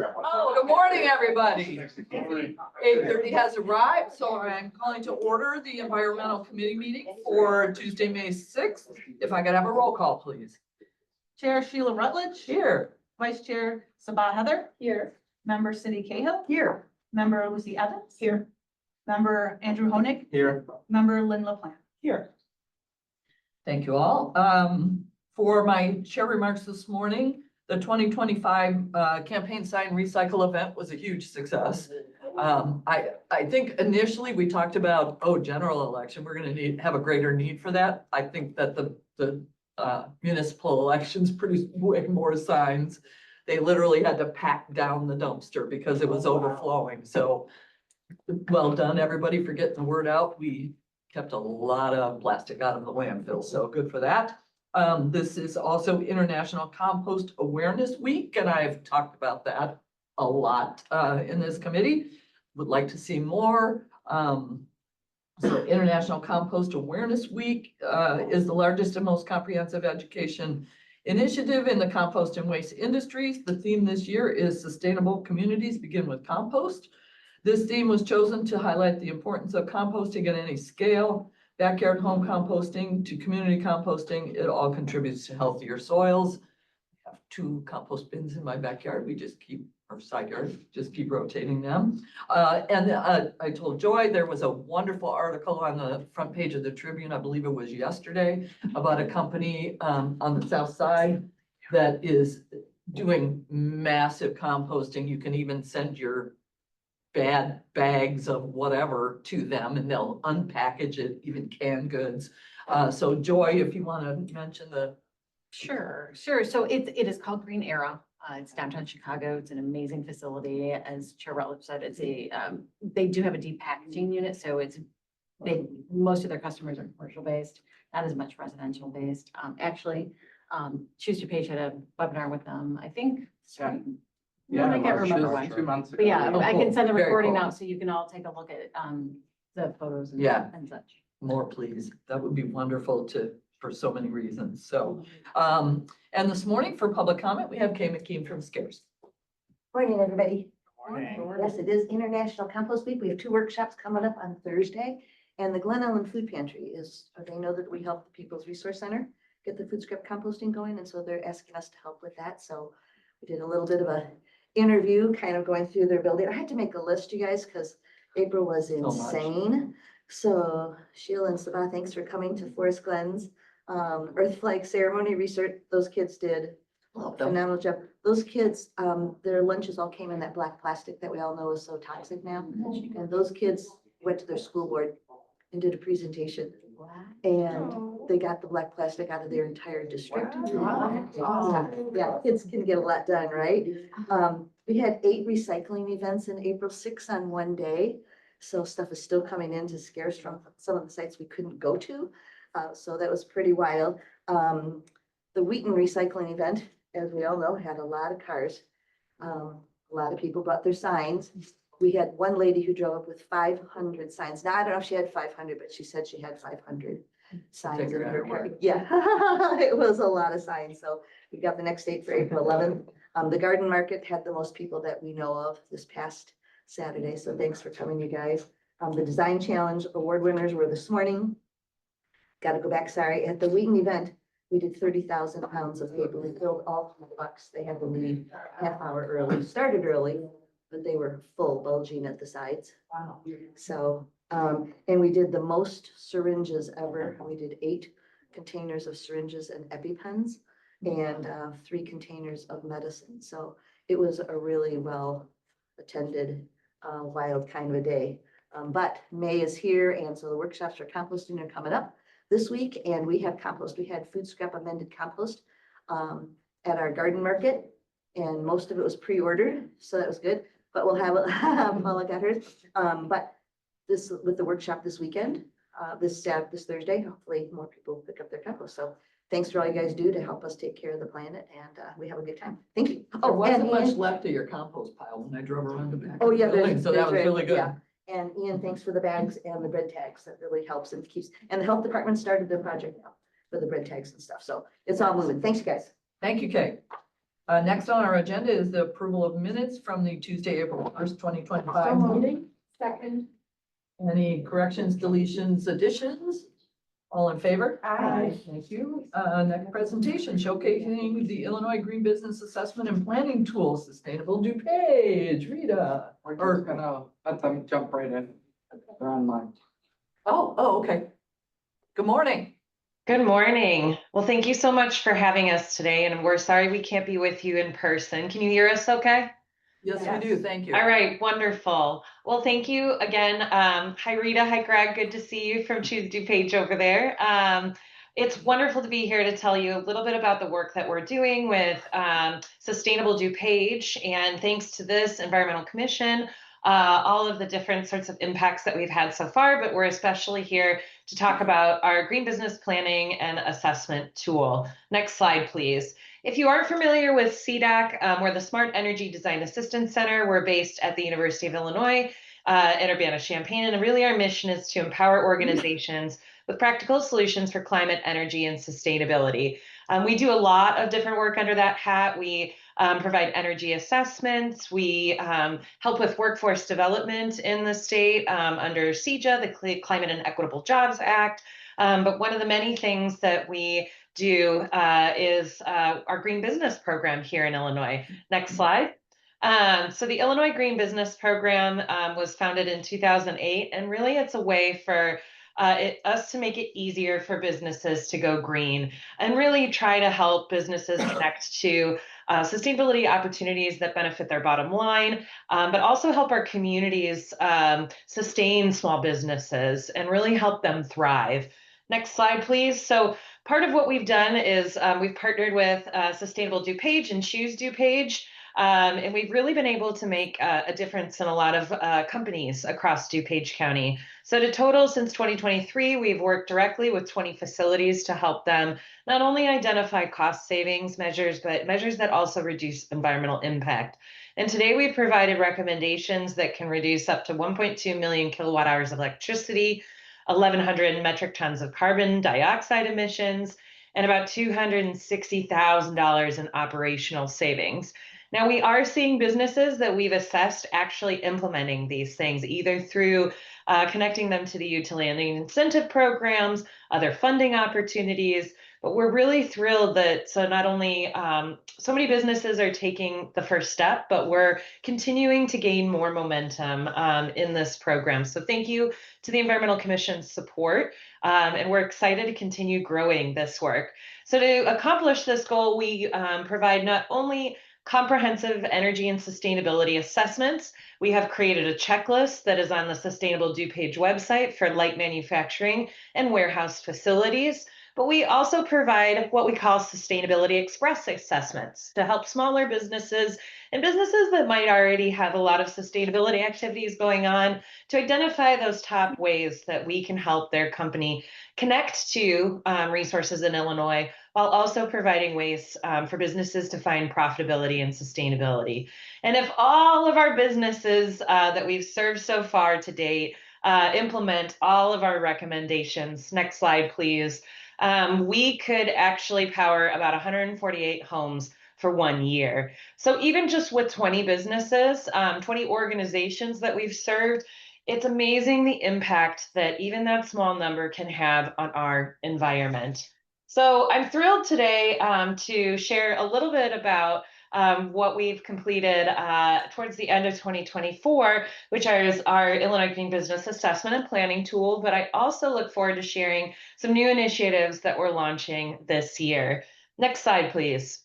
Oh, good morning, everybody. 8:30 has arrived, so I'm calling to order the environmental committee meeting for Tuesday, May 6th. If I could have a roll call, please. Chair Sheila Rutledge. Here. Vice Chair Sabah Heather. Here. Member Cindy Cahill. Here. Member Lucy Evans. Here. Member Andrew Honig. Here. Member Lynn LaPlante. Here. Thank you all. For my chair remarks this morning, the 2025 campaign sign recycle event was a huge success. I think initially we talked about, general election, we're gonna have a greater need for that. I think that the municipal elections produced way more signs. They literally had to pack down the dumpster because it was overflowing. So well done, everybody, for getting the word out. We kept a lot of plastic out of the landfill, so good for that. This is also International Compost Awareness Week, and I've talked about that a lot in this committee. Would like to see more. So International Compost Awareness Week is the largest and most comprehensive education initiative in the compost and waste industries. The theme this year is Sustainable Communities Begin with Compost. This theme was chosen to highlight the importance of composting at any scale. Backyard home composting to community composting, it all contributes to healthier soils. I have 2 compost bins in my backyard. We just keep, or side yard, just keep rotating them. I told Joy there was a wonderful article on the front page of the Tribune, I believe it was yesterday, about a company on the south side that is doing massive composting. You can even send your bad bags of whatever to them and they'll unpackage it, even canned goods. So Joy, if you want to mention the. Sure. So it is called Green Arrow. It's downtown Chicago. It's an amazing facility. As Chair Rutledge said, it's they do have a deep packaging unit. So most of their customers are commercial based, not as much residential based. Actually, Choose DuPage had a webinar with them, I think. Yeah, I can't remember when. 2 months ago. But yeah, Oh, I cool. can send a Very recording cool. out so you can all take a look at the photos and, Yeah. and such. More, please. That would be wonderful for so many reasons. So, and this morning for public comment, we have Kay McKean from Scares. Morning, everybody. Morning. Yes, it is International Compost Week. We have 2 workshops coming up on Thursday. And the Glen Ellen Food Pantry they know that we help the People's Resource Center get the food scrap composting going. And so they're asking us to help with that. So we did a little bit of a interview, kind of going through their building. I had to make a list, you guys, because April was insane. So Sheila and Sabah, thanks for coming to Forest Glen's Earth Flag Ceremony research. Those kids did a phenomenal job. Those kids, their lunches all came in that black plastic that we all know is so toxic now. And those kids went to their school board and did a presentation. And they got the black plastic out of their entire district. Yeah, kids can get a lot done, right? We had 8 recycling events in April, 6 on one day. So stuff is still coming in to Scares from some of the sites we couldn't go to. So that was pretty wild. The Wheaton recycling event, as we all know, had a lot of cars. A lot of people brought their signs. We had one lady who drove up with 500 signs. Now, I don't know if she had 500, but she said she had 500 signs in her car. Yeah, it was a lot of signs. So we got the next date for April 11th. The garden market had the most people that we know of this past Saturday. So thanks for coming, you guys. The design challenge award winners were this morning. Got to go back, sorry. At the Wheaton event, we did 30,000 pounds of paper. We filled all 3 bucks. They had to leave half hour early, started early, but they were full, bulging at the sides. Wow. So, and we did the most syringes ever. We did 8 containers of syringes and EpiPens and 3 containers of medicine. So it was a really well attended, wild kind of a day. But May is here, and so the workshops for composting are coming up this week, and we have compost. We had food scrap amended compost at our garden market, and most of it was pre-ordered, so that was good. But we'll have it. Paula got hers. But this with the workshop this weekend, this Thursday, hopefully more people pick up their compost. So thanks for all you guys do to help us take care of the planet, and we have a good time. Thank you. There wasn't much left of your compost pile when I drove around the back. Oh, of the yeah, building, so that was really good. Yeah. And Ian, thanks for the bags and the bread tags. That really helps and keeps, and the health department started their project now for the bread tags and stuff. So it's all moving. Thanks, you guys. Thank you, Kay. Next on our agenda is the approval of minutes from the Tuesday, April 1st, 2025 meeting. Second. Any corrections, deletions, additions? All in favor? Aye. Thank you. Next presentation showcasing the Illinois Green Business Assessment and Planning Tool, Sustainable DuPage. Rita. We're just gonna let them jump right in. They're online. Okay. Good morning. Good morning. Well, thank you so much for having us today, and we're sorry we can't be with you in person. Can you hear us okay? Yes, we do. Thank you. All right, wonderful. Well, thank you again. Hi, Rita. Hi, Greg. Good to see you from Choose DuPage over there. It's wonderful to be here to tell you a little bit about the work that we're doing with Sustainable DuPage. And thanks to this Environmental Commission, all of the different sorts of impacts that we've had so far, but we're especially here to talk about our green business planning and assessment tool. Next slide, please. If you aren't familiar with CDAC, we're the Smart Energy Design Assistance Center. We're based at the University of Illinois in Urbana-Champaign, and really our mission is to empower organizations with practical solutions for climate, energy, and sustainability. We do a lot of different work under that hat. We provide energy assessments. We help with workforce development in the state under CEJA, the Climate and Equitable Jobs Act. But one of the many things that we do is our Green Business Program here in Illinois. Next slide. So the Illinois Green Business Program was founded in 2008, and really it's a way for us to make it easier for businesses to go green and really try to help businesses connect to sustainability opportunities that benefit their bottom line, but also help our communities sustain small businesses and really help them thrive. Next slide, please. So part of what we've done is we've partnered with Sustainable DuPage and Choose DuPage. And we've really been able to make a difference in a lot of companies across DuPage County. So to total, since 2023, we've worked directly with 20 facilities to help them not only identify cost savings measures, but measures that also reduce environmental impact. And today we've provided recommendations that can reduce up to 1.2 million kilowatt hours of electricity, 1,100 metric tons of carbon dioxide emissions, and about $260,000 in operational savings. Now, we are seeing businesses that we've assessed actually implementing these things, either through connecting them to the utility incentive programs, other funding opportunities. But we're really thrilled that not only so many businesses are taking the first step, but we're continuing to gain more momentum in this program. So thank you to the Environmental Commission's support, and we're excited to continue growing this work. So to accomplish this goal, we provide not only comprehensive energy and sustainability assessments. We have created a checklist that is on the Sustainable DuPage website for light manufacturing and warehouse facilities. But we also provide what we call Sustainability Express assessments to help smaller businesses and businesses that might already have a lot of sustainability activities going on to identify those top ways that we can help their company connect to resources in Illinois, while also providing ways for businesses to find profitability and sustainability. And if all of our businesses that we've served so far to date implement all of our recommendations, next slide, please, we could actually power about 148 homes for 1 year. So even just with 20 businesses, 20 organizations that we've served, it's amazing the impact that even that small number can have on our environment. So I'm thrilled today to share a little bit about what we've completed towards the end of 2024, which is our Illinois Green Business Assessment and Planning Tool. But I also look forward to sharing some new initiatives that we're launching this year. Next slide, please.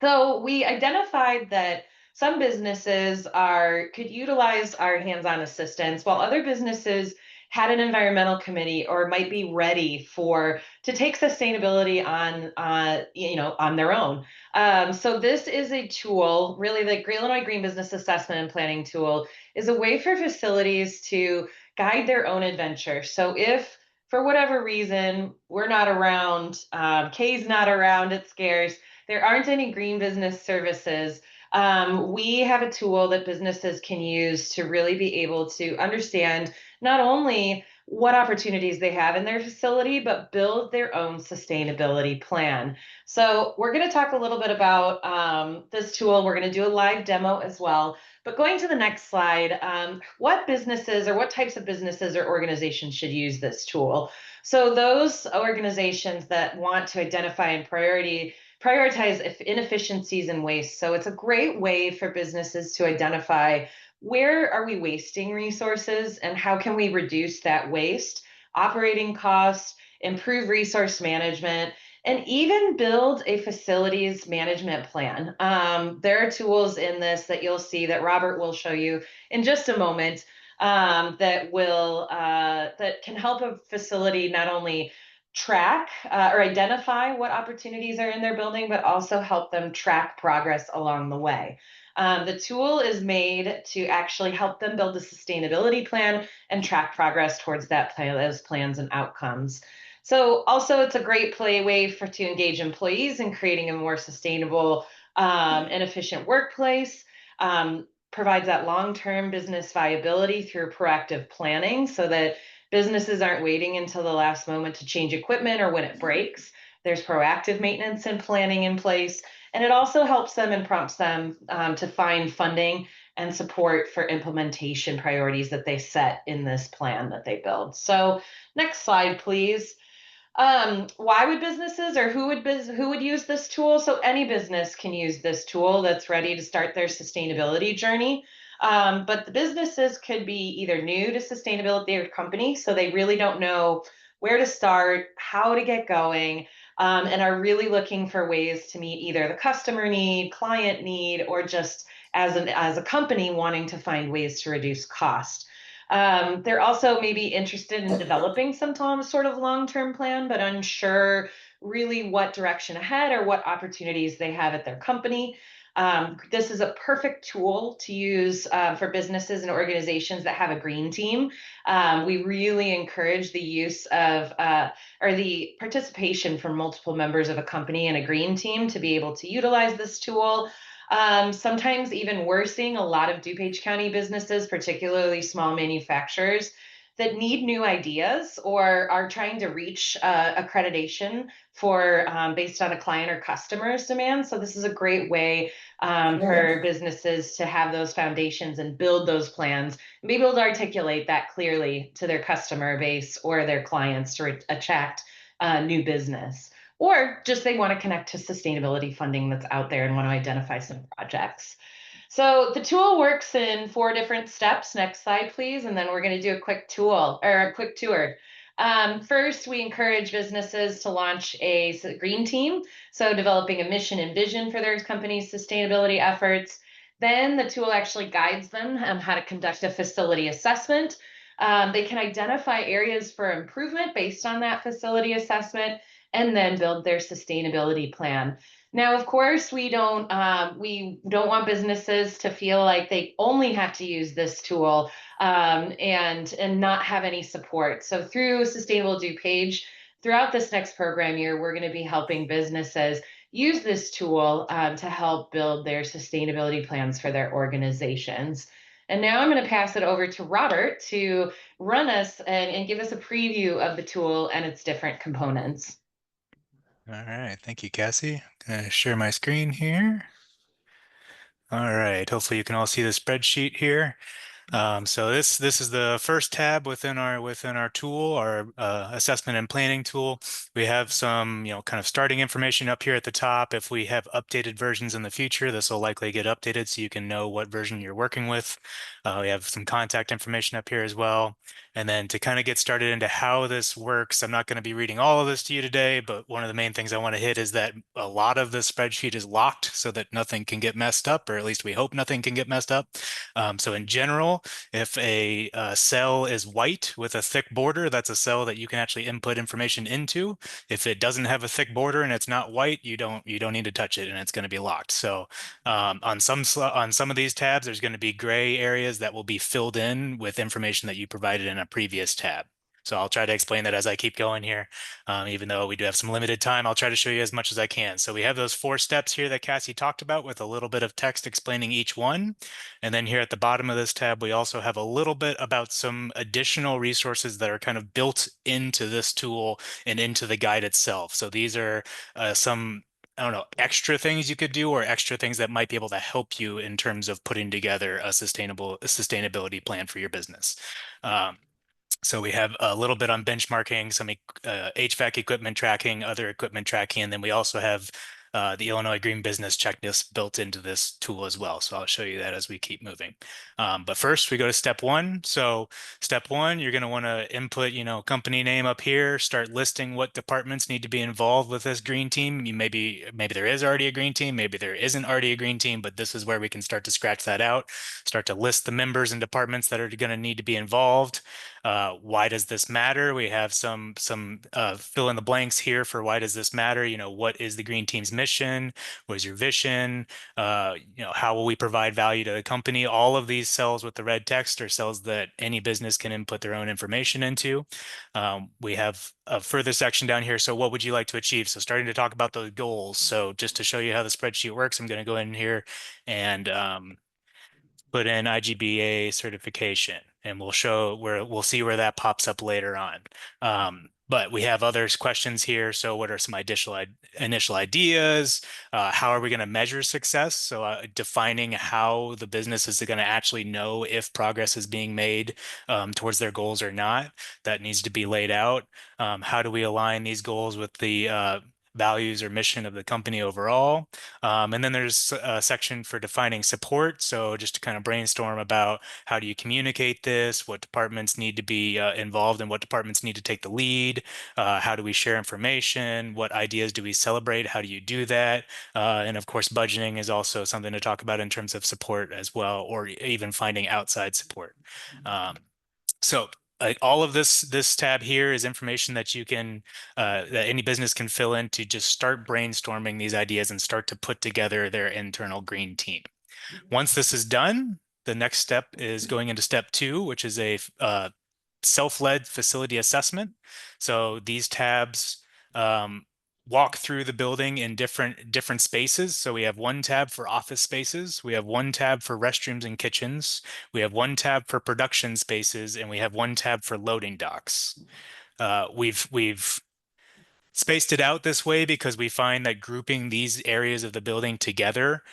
So we identified that some businesses could utilize our hands-on assistance, while other businesses had an environmental committee or might be ready to take sustainability on their own. So this is a tool, really the Illinois Green Business Assessment and Planning Tool is a way for facilities to guide their own adventure. So if for whatever reason we're not around, Kay's not around, it's scarce, there aren't any green business services, We have a tool that businesses can use to really be able to understand not only what opportunities they have in their facility, but build their own sustainability plan. So we're going to talk a little bit about this tool. We're going to do a live demo as well. But going to the next slide, what businesses or what types of businesses or organizations should use this tool? So those organizations that want to identify and prioritize inefficiencies and waste. So it's a great way for businesses to identify where are we wasting resources and how can we reduce that waste, operating costs, improve resource management, and even build a facilities management plan. There are tools in this that you'll see that Robert will show you in just a moment that can help a facility not only track or identify what opportunities are in their building, but also help them track progress along the way. The tool is made to actually help them build a sustainability plan and track progress towards that plan, those plans and outcomes. So also it's a great way to engage employees in creating a more sustainable and efficient workplace. Provides that long-term business viability through proactive planning so that businesses aren't waiting until the last moment to change equipment or when it breaks. There's proactive maintenance and planning in place. And it also helps them and prompts them to find funding and support for implementation priorities that they set in this plan that they build. So next slide, please. Why would businesses or who would use this tool? So any business can use this tool that's ready to start their sustainability journey. But the businesses could be either new to sustainability or company, so they really don't know where to start, how to get going, and are really looking for ways to meet either the customer need, client need, or just as a company wanting to find ways to reduce cost. They're also maybe interested in developing some sort of long-term plan, but unsure really what direction ahead or what opportunities they have at their company. This is a perfect tool to use for businesses and organizations that have a green team. We really encourage the use of or the participation from multiple members of a company and a green team to be able to utilize this tool. Sometimes even we're seeing a lot of DuPage County businesses, particularly small manufacturers, that need new ideas or are trying to reach accreditation for based on a client or customer's demand. So this is a great way for businesses to have those foundations and build those plans and be able to articulate that clearly to their customer base or their clients to attract new business. Or just they want to connect to sustainability funding that's out there and want to identify some projects. So the tool works in 4 different steps. Next slide, please. And then we're going to do a quick tour. First, we encourage businesses to launch a green team. So developing a mission and vision for their company's sustainability efforts. Then the tool actually guides them on how to conduct a facility assessment. They can identify areas for improvement based on that facility assessment and then build their sustainability plan. Now, of course, we don't want businesses to feel like they only have to use this tool and not have any support. So through Sustainable DuPage, throughout this next program year, we're going to be helping businesses use this tool to help build their sustainability plans for their organizations. And now I'm going to pass it over to Robert to run us and give us a preview of the tool and its different components. All right, thank you, Cassie. I'm gonna share my screen here. All right, hopefully you can all see the spreadsheet here. So this is the first tab within our tool, our assessment and planning tool. We have some kind of starting information up here at the top. If we have updated versions in the future, this will likely get updated so you can know what version you're working with. We have some contact information up here as well. And then to kind of get started into how this works, I'm not going to be reading all of this to you today, but one of the main things I want to hit is that a lot of the spreadsheet is locked so that nothing can get messed up, or at least we hope nothing can get messed up. So in general, if a cell is white with a thick border, that's a cell that you can actually input information into. If it doesn't have a thick border and it's not white, you don't need to touch it, and it's going to be locked. So on some of these tabs, there's going to be gray areas that will be filled in with information that you provided in a previous tab. So I'll try to explain that as I keep going here. Even though we do have some limited time, I'll try to show you as much as I can. So we have those 4 steps here that Cassie talked about with a little bit of text explaining each one. And then here at the bottom of this tab, we also have a little bit about some additional resources that are kind of built into this tool and into the guide itself. So these are some, I don't know, extra things you could do or extra things that might be able to help you in terms of putting together a sustainability plan for your business. So we have a little bit on benchmarking, some HVAC equipment tracking, other equipment tracking, and then we also have the Illinois Green Business Checklist built into this tool as well. So I'll show you that as we keep moving. But first we go to step 1. So step 1, you're going to want to input, company name up here, start listing what departments need to be involved with this green team. Maybe there is already a green team, maybe there isn't already a green team, but this is where we can start to scratch that out, start to list the members and departments that are going to need to be involved. Why does this matter? We have some fill in the blanks here for why does this matter? What is the green team's mission? What is your vision? How will we provide value to the company? All of these cells with the red text are cells that any business can input their own information into. We have a further section down here. So what would you like to achieve? So starting to talk about those goals. So just to show you how the spreadsheet works, I'm going to go in here and put in IGBA certification, and we'll see where that pops up later on. But we have other questions here. So what are some initial ideas? How are we going to measure success? So defining how the business is going to actually know if progress is being made towards their goals or not. That needs to be laid out. How do we align these goals with the values or mission of the company overall? And then there's a section for defining support. So just to kind of brainstorm about how do you communicate this, what departments need to be involved and what departments need to take the lead, how do we share information, what ideas do we celebrate, how do you do that? And of course, budgeting is also something to talk about in terms of support as well, or even finding outside support. So all of this tab here is information that you can that any business can fill in to just start brainstorming these ideas and start to put together their internal green team. Once this is done, the next step is going into step 2, which is a self-led facility assessment. So these tabs walk through the building in different spaces. So we have one tab for office spaces, we have one tab for restrooms and kitchens, we have one tab for production spaces, and we have one tab for loading docks. We've spaced it out this way because we find that grouping these areas of the building together,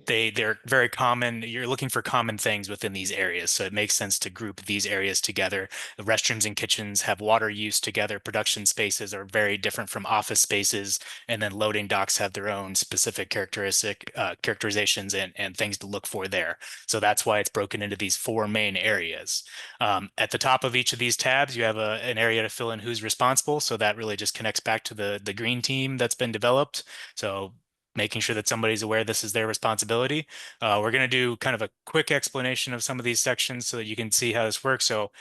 they're very common. You're looking for common things within these areas. So it makes sense to group these areas together. The restrooms and kitchens have water use together. Production spaces are very different from office spaces. And then loading docks have their own specific characterizations and things to look for there. So that's why it's broken into these 4 main areas. At the top of each of these tabs, you have an area to fill in who's responsible. So that really just connects back to the green team that's been developed. So making sure that somebody's aware this is their responsibility. We're going to do kind of a quick explanation of some of these sections so that you can see how this works. So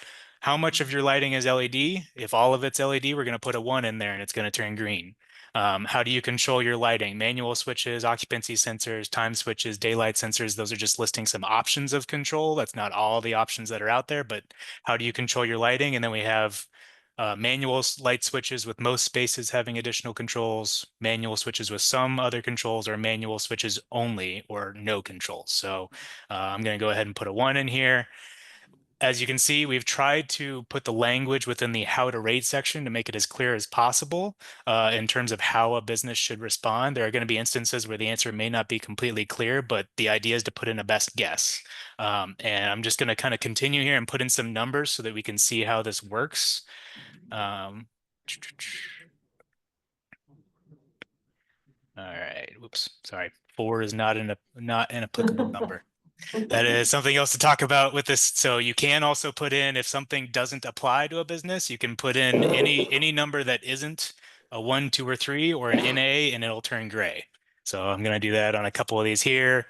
how much of your lighting is LED? If all of it's LED, we're going to put a 1 in there and it's going to turn green. How do you control your lighting? Manual switches, occupancy sensors, time switches, daylight sensors. Those are just listing some options of control. That's not all the options that are out there, but how do you control your lighting? And then we have manual light switches with most spaces having additional controls, manual switches with some other controls, or manual switches only or no controls. So I'm going to go ahead and put a 1 in here. As you can see, we've tried to put the language within the how to rate section to make it as clear as possible in terms of how a business should respond. There are going to be instances where the answer may not be completely clear, but the idea is to put in a best guess. And I'm just going to kind of continue here and put in some numbers so that we can see how this works. All right, whoops, sorry. 4 is not an applicable number. That is something else to talk about with this. So you can also put in, if something doesn't apply to a business, you can put in any number that isn't a 1, 2, or 3 or an NA, and it'll turn gray. So I'm going to do that on a couple of these here.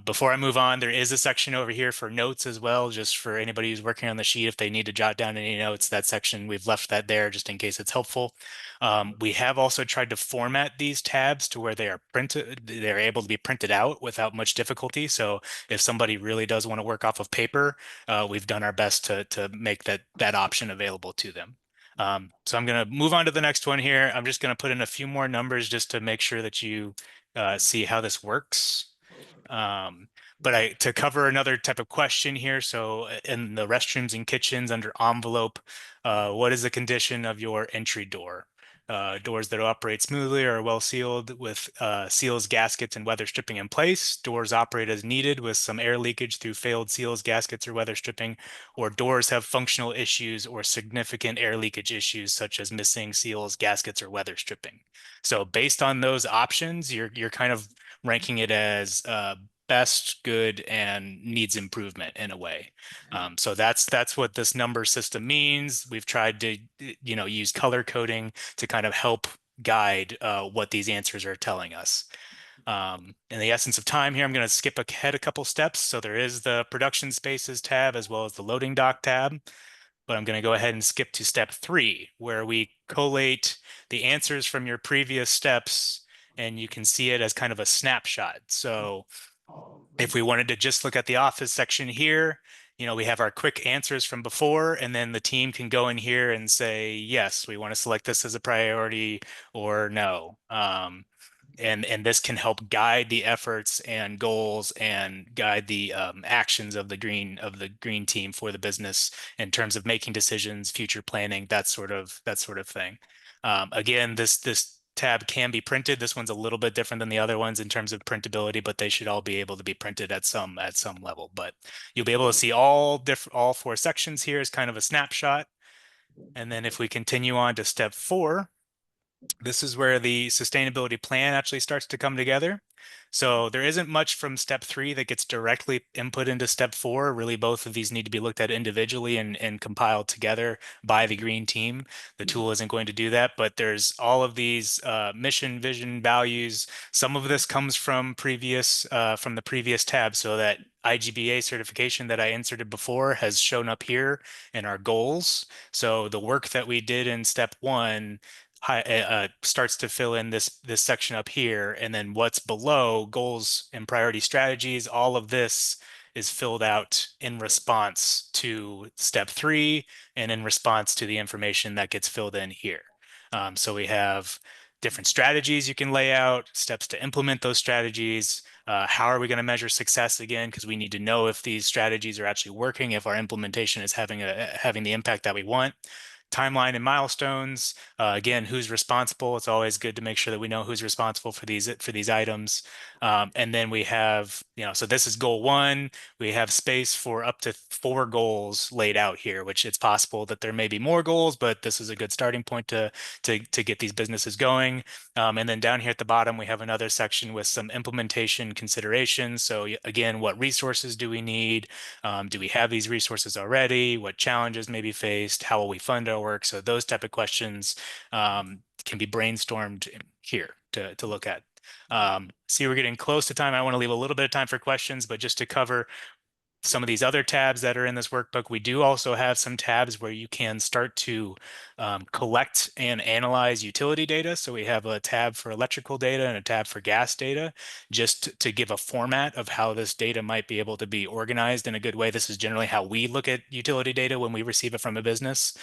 Before I move on, there is a section over here for notes as well, just for anybody who's working on the sheet. If they need to jot down any notes, that section, we've left that there just in case it's helpful. We have also tried to format these tabs to where they are printed, they're able to be printed out without much difficulty. So if somebody really does want to work off of paper, we've done our best to make that option available to them. So I'm going to move on to the next one here. I'm just going to put in a few more numbers just to make sure that you see how this works. But to cover another type of question here, so in the restrooms and kitchens under envelope, what is the condition of your entry door? Doors that operate smoothly or well sealed with seals, gaskets, and weather stripping in place. Doors operate as needed with some air leakage through failed seals, gaskets, or weather stripping. Or doors have functional issues or significant air leakage issues such as missing seals, gaskets, or weather stripping. So based on those options, you're kind of ranking it as best, good, and needs improvement in a way. So that's what this number system means. We've tried to use color coding to kind of help guide what these answers are telling us. In the essence of time here, I'm going to skip ahead a couple steps. So there is the production spaces tab as well as the loading dock tab. But I'm going to go ahead and skip to step 3, where we collate the answers from your previous steps, and you can see it as kind of a snapshot. So if we wanted to just look at the office section here, we have our quick answers from before, and then the team can go in here and say, yes, we want to select this as a priority, or no. And this can help guide the efforts and goals and guide the actions of the green team for the business in terms of making decisions, future planning, that sort of thing. Again, this tab can be printed. This one's a little bit different than the other ones in terms of printability, but they should all be able to be printed at some level. But you'll be able to see all 4 sections here as kind of a snapshot. And then if we continue on to step 4, this is where the sustainability plan actually starts to come together. So there isn't much from step 3 that gets directly input into step 4. Really, both of these need to be looked at individually and compiled together by the green team. The tool isn't going to do that, but there's all of these mission, vision, values. Some of this comes from the previous tab. So that IGBA certification that I inserted before has shown up here in our goals. So the work that we did in step 1 starts to fill in this section up here, and then what's below, goals and priority strategies, all of this is filled out in response to step 3 and in response to the information that gets filled in here. So we have different strategies you can lay out, steps to implement those strategies. How are we going to measure success again? Because we need to know if these strategies are actually working, if our implementation is having the impact that we want. Timeline and milestones. Again, who's responsible? It's always good to make sure that we know who's responsible for these items. And then we have, so this is goal 1. We have space for up to 4 goals laid out here, which it's possible that there may be more goals, but this is a good starting point to get these businesses going. And then down here at the bottom, we have another section with some implementation considerations. So again, what resources do we need? Do we have these resources already? What challenges may be faced? How will we fund our work? So those type of questions can be brainstormed here to look at. See, we're getting close to time. I want to leave a little bit of time for questions, but just to cover some of these other tabs that are in this workbook, we do also have some tabs where you can start to collect and analyze utility data. So we have a tab for electrical data and a tab for gas data, just to give a format of how this data might be able to be organized in a good way. This is generally how we look at utility data when we receive it from a business.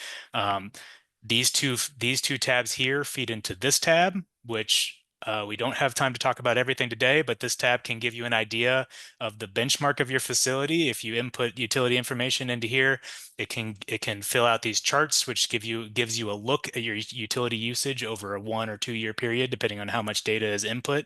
These two tabs here feed into this tab, which we don't have time to talk about everything today, but this tab can give you an idea of the benchmark of your facility. If you input utility information into here, it can fill out these charts, which gives you a look at your utility usage over a 1 or 2 year period, depending on how much data is input.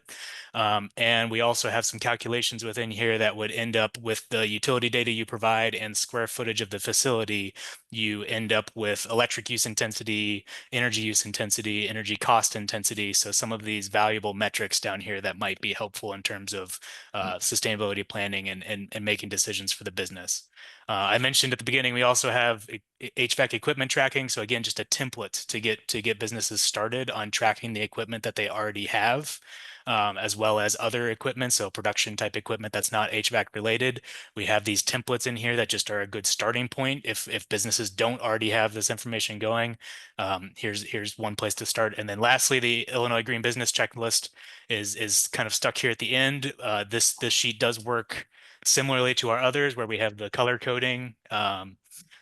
And we also have some calculations within here that would end up with the utility data you provide and square footage of the facility. You end up with electric use intensity, energy use intensity, energy cost intensity. So some of these valuable metrics down here that might be helpful in terms of sustainability planning and making decisions for the business. I mentioned at the beginning, we also have HVAC equipment tracking. So again, just a template to get businesses started on tracking the equipment that they already have. as well as other equipment, so production type equipment that's not HVAC related. We have these templates in here that just are a good starting point if businesses don't already have this information going. Here's one place to start. And then lastly, the Illinois Green Business Checklist is kind of stuck here at the end. This sheet does work similarly to our others where we have the color coding.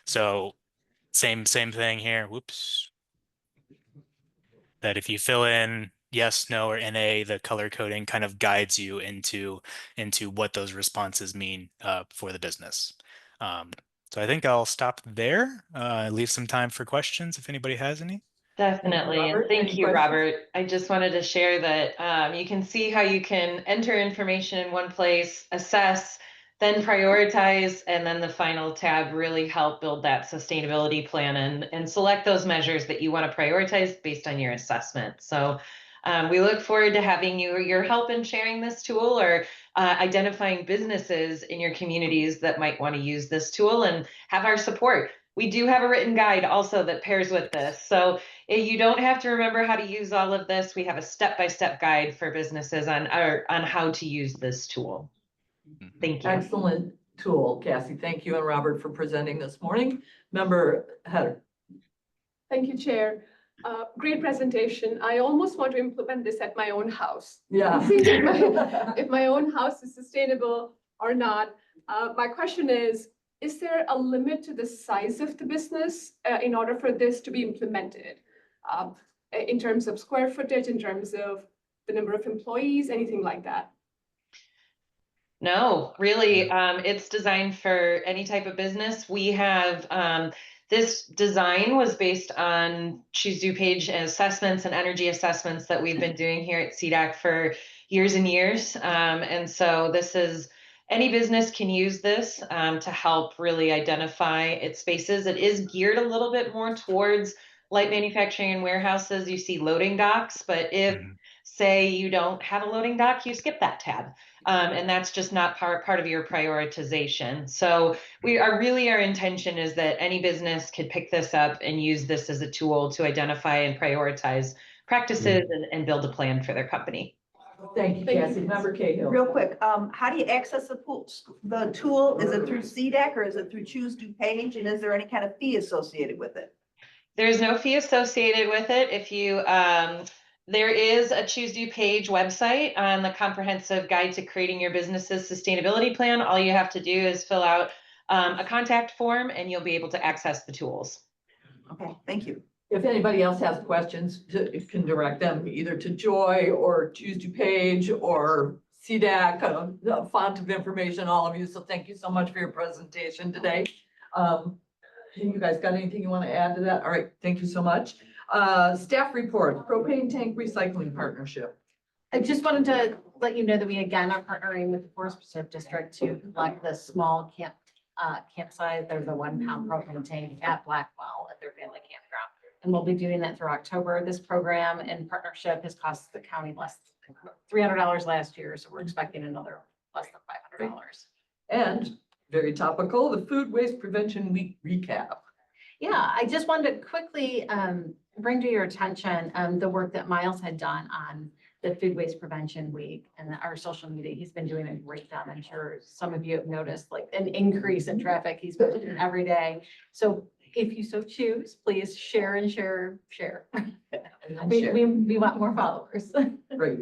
So same thing here. Whoops. That if you fill in yes, no, or NA, the color coding kind of guides you into what those responses mean for the business. So I think I'll stop there. Leave some time for questions if anybody has any. Definitely. And Robert. thank Any you, questions? Robert. I just wanted to share that you can see how you can enter information in one place, assess, then prioritize, and then the final tab really help build that sustainability plan and select those measures that you want to prioritize based on your assessment. So we look forward to having your help in sharing this tool or identifying businesses in your communities that might want to use this tool and have our support. We do have a written guide also that pairs with this. So you don't have to remember how to use all of this. We have a step-by-step guide for businesses on how to use this tool. Thank you. Excellent tool, Cassie. Thank you and Robert for presenting this morning. Member Heather. Thank you, Chair. Great presentation. I almost want to implement this at my own house. Yeah. If my own house is sustainable or not. My question is there a limit to the size of the business in order for this to be implemented? In terms of square footage, in terms of the number of employees, anything like that? No, really, it's designed for any type of business. We have this design was based on Choose DuPage assessments and energy assessments that we've been doing here at CDAC for years and years. And so this is any business can use this to help really identify its spaces. It is geared a little bit more towards light manufacturing and warehouses. You see loading docks, but if say you don't have a loading dock, you skip that tab. And that's just not part of your prioritization. So our intention is that any business could pick this up and use this as a tool to identify and prioritize practices and build a plan for their company. Thank you, Cassie. Member Cahill. Real quick, how do you access the tool? Is it through CDAC or is it through Choose DuPage? And is there any kind of fee associated with it? There's no fee associated with it. If you there is a Choose DuPage website on the comprehensive guide to creating your business's sustainability plan. All you have to do is fill out a contact form and you'll be able to access the tools. Okay, thank you. If anybody else has questions, you can direct them either to Joy or Choose DuPage or CDAC, the font of information, all of you. So thank you so much for your presentation today. You guys got anything you want to add to that? All right, thank you so much. Staff report, propane tank recycling partnership. I just wanted to let you know that we again are partnering with the Forest Preserve District to collect the small campsite. They're the 1 pound propane tank at Blackwell at their family campground. And we'll be doing that through October. This program in partnership has cost the county less than $300 last year. So we're expecting another less than $500. And very topical, the Food Waste Prevention Week recap. Yeah, I just wanted to quickly bring to your attention the work that Miles had done on the Food Waste Prevention Week and our social media. He's been doing a great job. I'm sure some of you have noticed like an increase in traffic. He's posting every day. So if you so choose, please share and share. We want more followers. Great.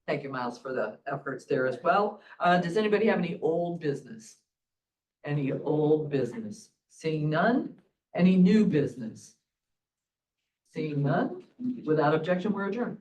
Thank you, Miles, for the efforts there as well. Does anybody have any old business? Any old business? Seeing none? Any new business? Seeing none? Without objection, we're adjourned.